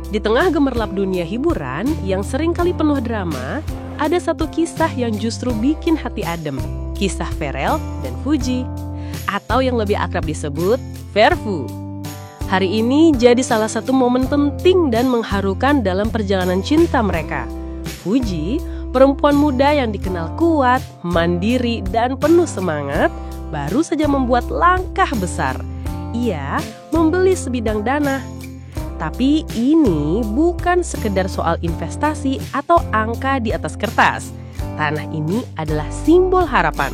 Di tengah gemerlap dunia hiburan yang seringkali penuh drama, ada satu kisah yang justru bikin hati adem. Kisah Verel dan Fuji, atau yang lebih akrab disebut Verfu. Hari ini jadi salah satu momen penting dan mengharukan dalam perjalanan cinta mereka. Fuji, perempuan muda yang dikenal kuat, mandiri, dan penuh semangat, baru saja membuat langkah besar. Ia membeli sebidang tanah. Tapi ini bukan sekedar soal investasi atau angka di atas kertas. Tanah ini adalah simbol harapan,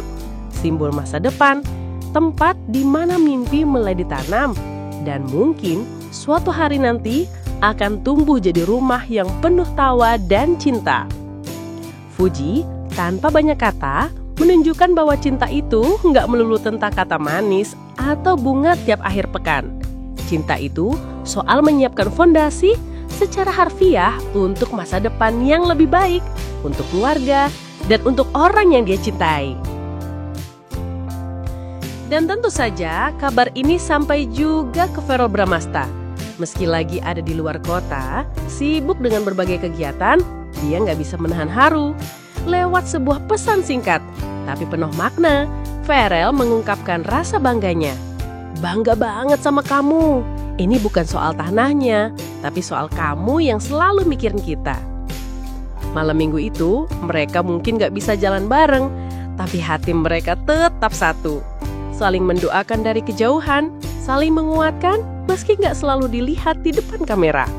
simbol masa depan, tempat di mana mimpi mulai ditanam, dan mungkin suatu hari nanti akan tumbuh jadi rumah yang penuh tawa dan cinta. Fuji, tanpa banyak kata, menunjukkan bahwa cinta itu nggak melulu tentang kata manis atau bunga tiap akhir pekan. Cinta itu soal menyiapkan fondasi secara harfiah untuk masa depan yang lebih baik, untuk keluarga, dan untuk orang yang dia cintai. Dan tentu saja kabar ini sampai juga ke Verrel Bramasta. Meski lagi ada di luar kota, sibuk dengan berbagai kegiatan, dia nggak bisa menahan haru. Lewat sebuah pesan singkat, tapi penuh makna, Verrel mengungkapkan rasa bangganya. Bangga banget sama kamu. Ini bukan soal tanahnya, tapi soal kamu yang selalu mikirin kita. Malam minggu itu, mereka mungkin gak bisa jalan bareng, tapi hati mereka tetap satu. Saling mendoakan dari kejauhan, saling menguatkan, meski gak selalu dilihat di depan kamera.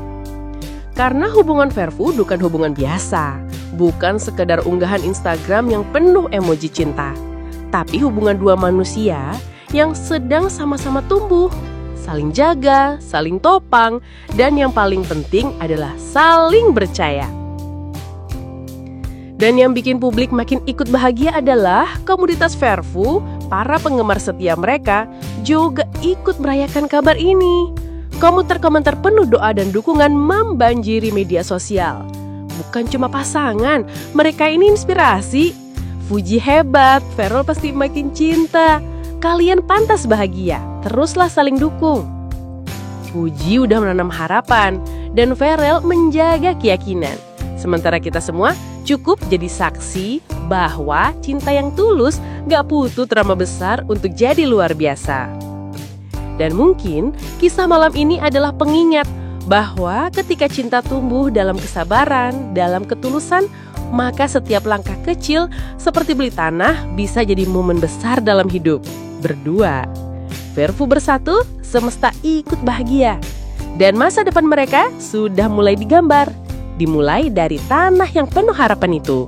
Karena hubungan Verfu bukan hubungan biasa, bukan sekedar unggahan Instagram yang penuh emoji cinta, tapi hubungan dua manusia yang sedang sama-sama tumbuh, saling jaga, saling topang, dan yang paling penting adalah saling percaya. Dan yang bikin publik makin ikut bahagia adalah komunitas Verfu, para penggemar setia mereka, juga ikut merayakan kabar ini. Komentar-komentar penuh doa dan dukungan membanjiri media sosial. Bukan cuma pasangan, mereka ini inspirasi. Fuji hebat, Verrel pasti makin cinta. Kalian pantas bahagia, teruslah saling dukung. Fuji udah menanam harapan, dan Verrel menjaga keyakinan. Sementara kita semua cukup jadi saksi bahwa cinta yang tulus gak butuh drama besar untuk jadi luar biasa. Dan mungkin kisah malam ini adalah pengingat bahwa ketika cinta tumbuh dalam kesabaran, dalam ketulusan, maka setiap langkah kecil seperti beli tanah bisa jadi momen besar dalam hidup. Berdua, Verfu bersatu, semesta ikut bahagia. Dan masa depan mereka sudah mulai digambar. Dimulai dari tanah yang penuh harapan itu.